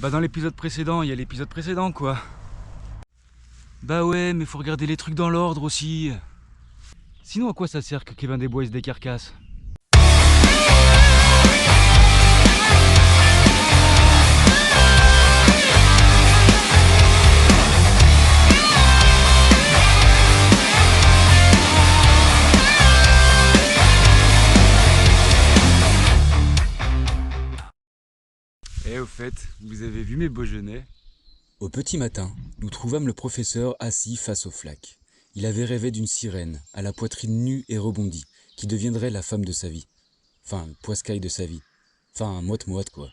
Bah dans l'épisode précédent, il y a l'épisode précédent quoi. Bah ouais, mais faut regarder les trucs dans l'ordre aussi. Sinon à quoi ça sert que Kevin Desbois il se décarcasse? Et au fait, vous avez vu mes beaux genêts? Au petit matin, nous trouvâmes le professeur assis face au flac. Il avait rêvé d'une sirène, à la poitrine nue et rebondie, qui deviendrait la femme de sa vie. Enfin, poiscaille de sa vie. Enfin, moite-moite quoi.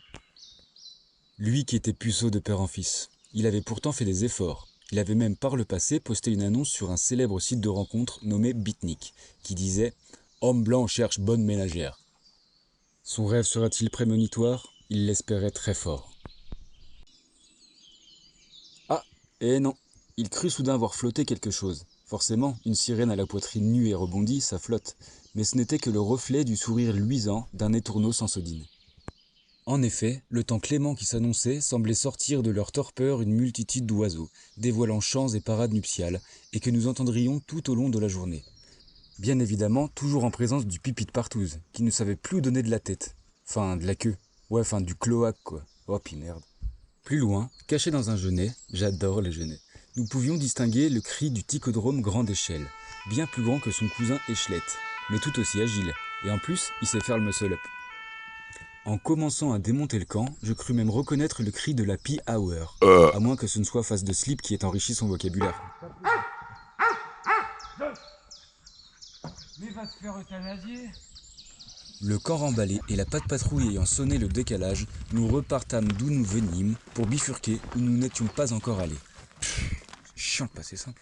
Lui qui était puceau de père en fils. Il avait pourtant fait des efforts. Il avait même par le passé posté une annonce sur un célèbre site de rencontre nommé Bitnik, qui disait « Homme blanc cherche bonne ménagère ». Son rêve sera-t-il prémonitoire? Il l'espérait très fort. Ah, et non, il crut soudain voir flotter quelque chose. Forcément, une sirène à la poitrine nue et rebondie, ça flotte. Mais ce n'était que le reflet du sourire luisant d'un étourneau sans sodine. En effet, le temps clément qui s'annonçait semblait sortir de leur torpeur une multitude d'oiseaux, dévoilant chants et parades nuptiales, et que nous entendrions tout au long de la journée. Bien évidemment, toujours en présence du pipi de partouze, qui ne savait plus où donner de la tête. Enfin, de la queue. Ouais, enfin, du cloaque, quoi. Oh, pis merde. Plus loin, caché dans un genêt, j'adore les genêts, nous pouvions distinguer le cri du ticodrome grande échelle, bien plus grand que son cousin Échelette, mais tout aussi agile, et en plus, il sait faire le muscle-up. En commençant à démonter le camp, je crus même reconnaître le cri de la pie hour, à moins que ce ne soit face de slip qui ait enrichi son vocabulaire. Mais va te faire euthanasier. Le camp remballé et la patte patrouille ayant sonné le décalage, nous repartâmes d'où nous venîmes pour bifurquer où nous n'étions pas encore allés. Chiant de passer simple.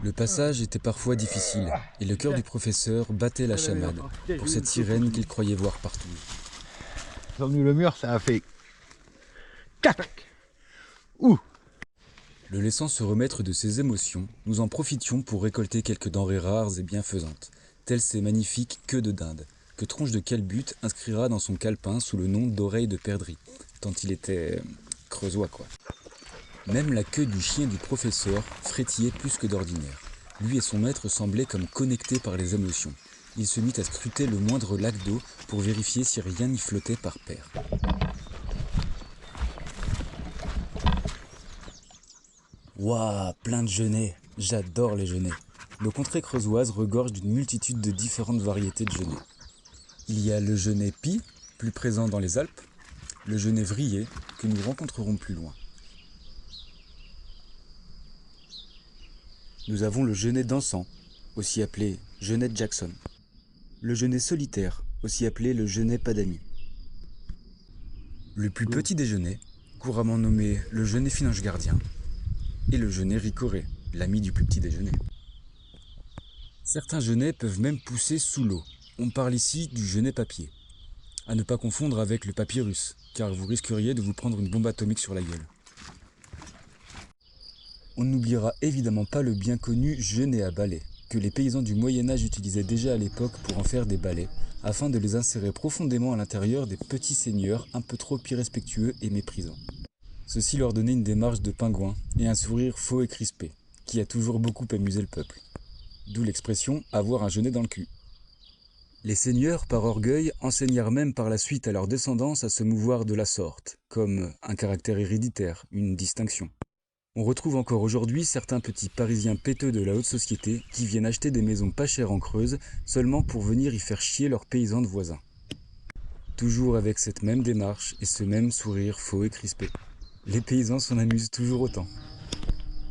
Le passage était parfois difficile, et le cœur du professeur battait la chamade pour cette sirène qu'il croyait voir partout. Revenu le mur, ça a fait tac. Ouh. Le laissant se remettre de ses émotions, nous en profitions pour récolter quelques denrées rares et bienfaisantes, telles ces magnifiques queues de dinde, que Tronche de Calbut inscrira dans son calepin sous le nom d'oreille de perdrix, tant il était creusois quoi. Même la queue du chien du professeur frétillait plus que d'ordinaire. Lui et son maître semblaient comme connectés par les émotions. Il se mit à scruter le moindre lac d'eau pour vérifier si rien n'y flottait par paire. Waouh, plein de genêts, j'adore les genêts. Le contrée creusoise regorge d'une multitude de différentes variétés de genêts. Il y a le genet pie, plus présent dans les Alpes, le genet vrillé, que nous rencontrerons plus loin. Nous avons le genet dansant, aussi appelé genet Jackson. Le genet solitaire, aussi appelé le genet padami. Le plus petit des genêts, couramment nommé le genet finange gardien, et le genet ricoré, l'ami du plus petit déjeuner. Certains genêts peuvent même pousser sous l'eau. On parle ici du genet papier. À ne pas confondre avec le papyrus, car vous risqueriez de vous prendre une bombe atomique sur la gueule. On n'oubliera évidemment pas le bien connu genet à balai, que les paysans du Moyen-Âge utilisaient déjà à l'époque pour en faire des balais, afin de les insérer profondément à l'intérieur des petits seigneurs un peu trop irrespectueux et méprisants. Ceci leur donnait une démarche de pingouin et un sourire faux et crispé, qui a toujours beaucoup amusé le peuple. D'où l'expression « avoir un genet dans le cul ». Les seigneurs, par orgueil, enseignèrent même par la suite à leurs descendants à se mouvoir de la sorte, comme un caractère héréditaire, une distinction. On retrouve encore aujourd'hui certains petits parisiens péteux de la haute société qui viennent acheter des maisons pas chères en Creuse seulement pour venir y faire chier leurs paysans de voisins. Toujours avec cette même démarche et ce même sourire faux et crispé. Les paysans s'en amusent toujours autant.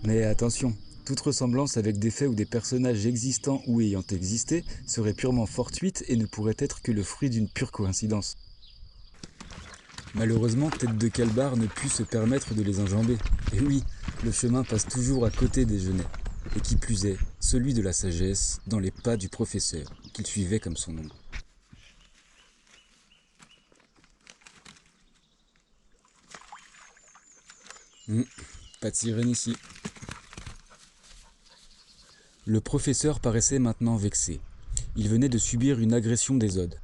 Mais attention, toute ressemblance avec des faits ou des personnages existants ou ayant existé serait purement fortuite et ne pourrait être que le fruit d'une pure coïncidence. Malheureusement, Tête de Calbar ne put se permettre de les enjamber. Et oui, le chemin passe toujours à côté des genêts. Et qui plus est, celui de la sagesse, dans les pas du professeur, qu'il suivait comme son ombre. Pas de sirène ici. Le professeur paraissait maintenant vexé. Il venait de subir une agression des odes.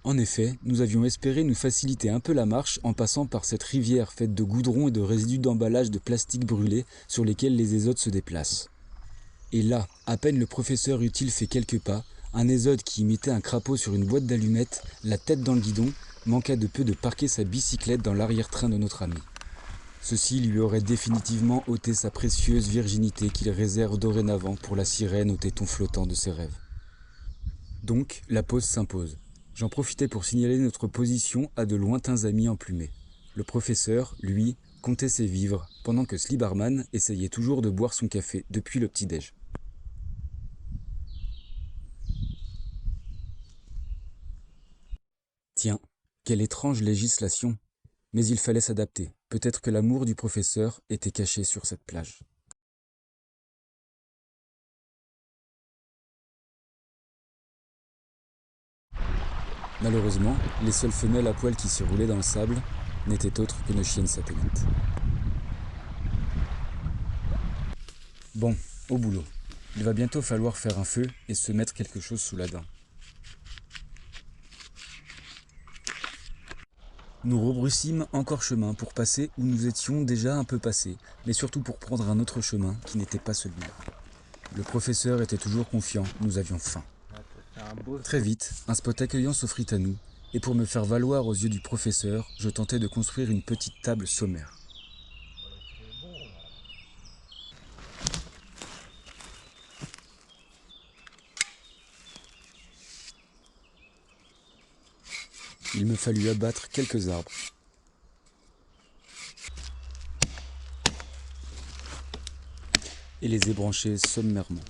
En effet, nous avions espéré nous faciliter un peu la marche en passant par cette rivière faite de goudron et de résidus d'emballage de plastique brûlé sur lesquels les ésodes se déplacent. Et là, à peine le professeur eut-il fait quelques pas, un ésode qui imitait un crapaud sur une boîte d'allumettes, la tête dans le guidon, manqua de peu de parquer sa bicyclette dans l'arrière-train de notre ami. Ceci lui aurait définitivement ôté sa précieuse virginité qu'il réserve dorénavant pour la sirène aux tétons flottants de ses rêves. Donc, la pause s'impose. J'en profitais pour signaler notre position à de lointains amis emplumés. Le professeur, lui, comptait ses vivres, pendant que Slibarman essayait toujours de boire son café depuis le petit-déj. Tiens, quelle étrange législation! Mais il fallait s'adapter. Peut-être que l'amour du professeur était caché sur cette plage. Malheureusement, les seules femelles à poil qui s'y roulaient dans le sable n'étaient autres que nos chiennes satellites. Bon, au boulot. Il va bientôt falloir faire un feu et se mettre quelque chose sous la dent. Nous rebroussîmes encore chemin pour passer où nous étions déjà un peu passés, mais surtout pour prendre un autre chemin qui n'était pas celui-là. Le professeur était toujours confiant, nous avions faim. Très vite, un spot accueillant s'offrit à nous, et pour me faire valoir aux yeux du professeur, je tentai de construire une petite table sommaire. Il me fallut abattre quelques arbres. Et les ébrancher sommairement.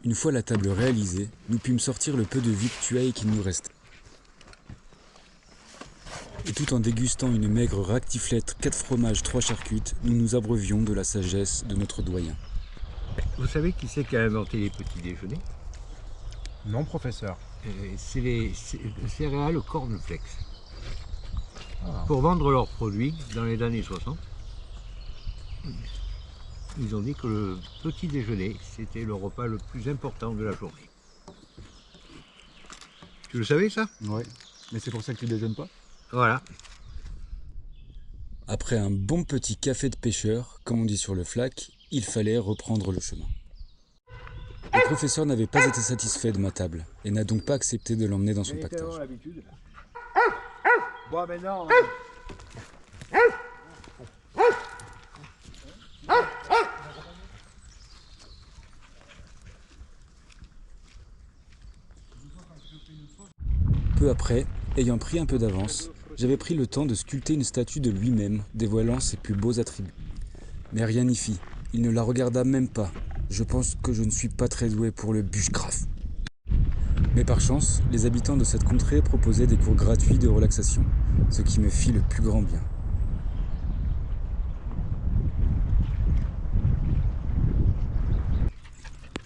Une fois la table réalisée, nous pûmes sortir le peu de victuailles qu'il nous restait. Et tout en dégustant une maigre ractiflette, 4 fromages, 3 charcutes, nous nous abreuvions de la sagesse de notre doyen. Vous savez qui c'est qui a inventé les petits déjeuners? Non, professeur. C'est les céréales cornflakes. Ah. Pour vendre leurs produits dans les années 60, ils ont dit que le petit déjeuner, c'était le repas le plus important de la journée. Tu le savais ça? Oui. Mais c'est pour ça que tu déjeunes pas? Voilà. Après un bon petit café de pêcheur, comme on dit sur le flac, il fallait reprendre le chemin. Le professeur n'avait pas été satisfait de ma table, et n'a donc pas accepté de l'emmener dans son pactage. Bon, mais non. Peu après, ayant pris un peu d'avance, j'avais pris le temps de sculpter une statue de lui-même, dévoilant ses plus beaux attributs. Mais rien n'y fit, il ne la regarda même pas. Je pense que je ne suis pas très doué pour le bushcraft. Mais par chance, les habitants de cette contrée proposaient des cours gratuits de relaxation, ce qui me fit le plus grand bien.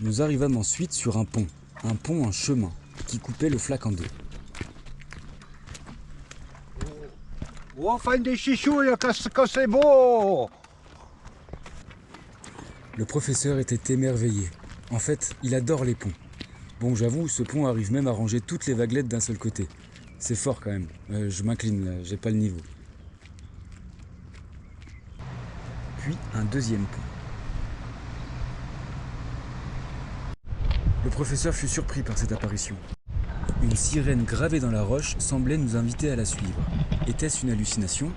Nous arrivâmes ensuite sur un pont en chemin, qui coupait le flac en deux. Oh, fin des chichouilles, que c'est beau! Le professeur était émerveillé. En fait, il adore les ponts. Bon, j'avoue, ce pont arrive même à ranger toutes les vaguelettes d'un seul côté. C'est fort quand même. Je m'incline là, j'ai pas le niveau. Puis un deuxième pont. Le professeur fut surpris par cette apparition. Une sirène gravée dans la roche semblait nous inviter à la suivre. Était-ce une hallucination ?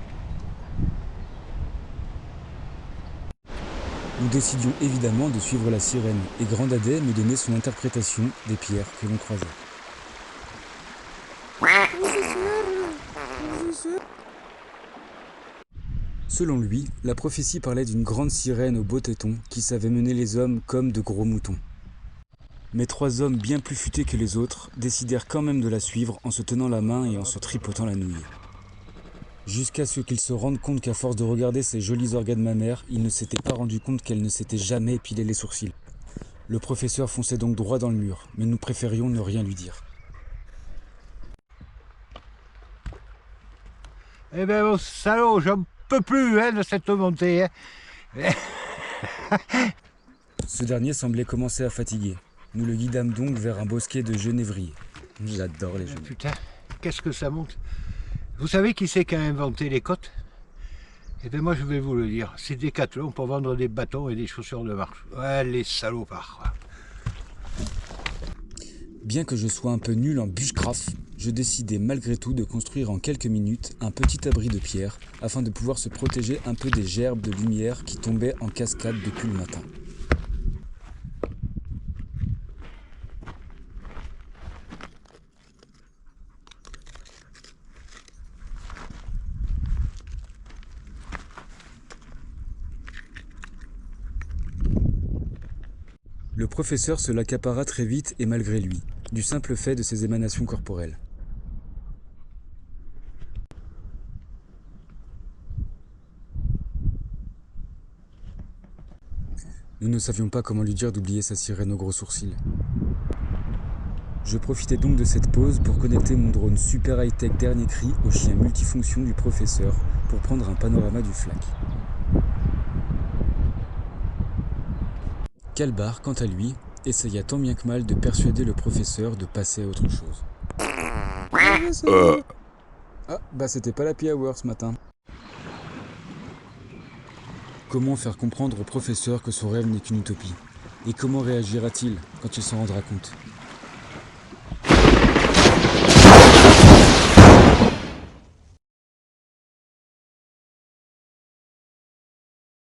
Nous décidions évidemment de suivre la sirène, et Grandadais me donnait son interprétation des pierres que l'on croisait. Selon lui, la prophétie parlait d'une grande sirène aux beaux tétons qui savait mener les hommes comme de gros moutons. Mais 3 hommes bien plus futés que les autres décidèrent quand même de la suivre en se tenant la main et en se tripotant la nouille. Jusqu'à ce qu'il se rende compte qu'à force de regarder ces jolis organes mammaires, il ne s'était pas rendu compte qu'elle ne s'était jamais épilé les sourcils. Le professeur fonçait donc droit dans le mur, mais nous préférions ne rien lui dire. Eh ben mon salaud, j'en peux plus de cette montée. Hein. Ce dernier semblait commencer à fatiguer. Nous le guidâmes donc vers un bosquet de genévriers. J'adore les genêts. Putain, qu'est-ce que ça monte. Vous savez qui c'est qui a inventé les côtes? Eh bien moi je vais vous le dire, c'est Decathlon pour vendre des bâtons et des chaussures de marche. Ouais, les salopards. Bien que je sois un peu nul en bushcraft, je décidai malgré tout de construire en quelques minutes un petit abri de pierre afin de pouvoir se protéger un peu des gerbes de lumière qui tombaient en cascade depuis le matin. Le professeur se l'accapara très vite et malgré lui, du simple fait de ses émanations corporelles. Nous ne savions pas comment lui dire d'oublier sa sirène aux gros sourcils. Je profitais donc de cette pause pour connecter mon drone super high-tech dernier cri au chien multifonction du professeur pour prendre un panorama du flac. Kalbar, quant à lui, essaya tant bien que mal de persuader le professeur de passer à autre chose. Ah, bah c'était pas l'happy hour ce matin. Comment faire comprendre au professeur que son rêve n'est qu'une utopie? Et comment réagira-t-il quand il s'en rendra compte?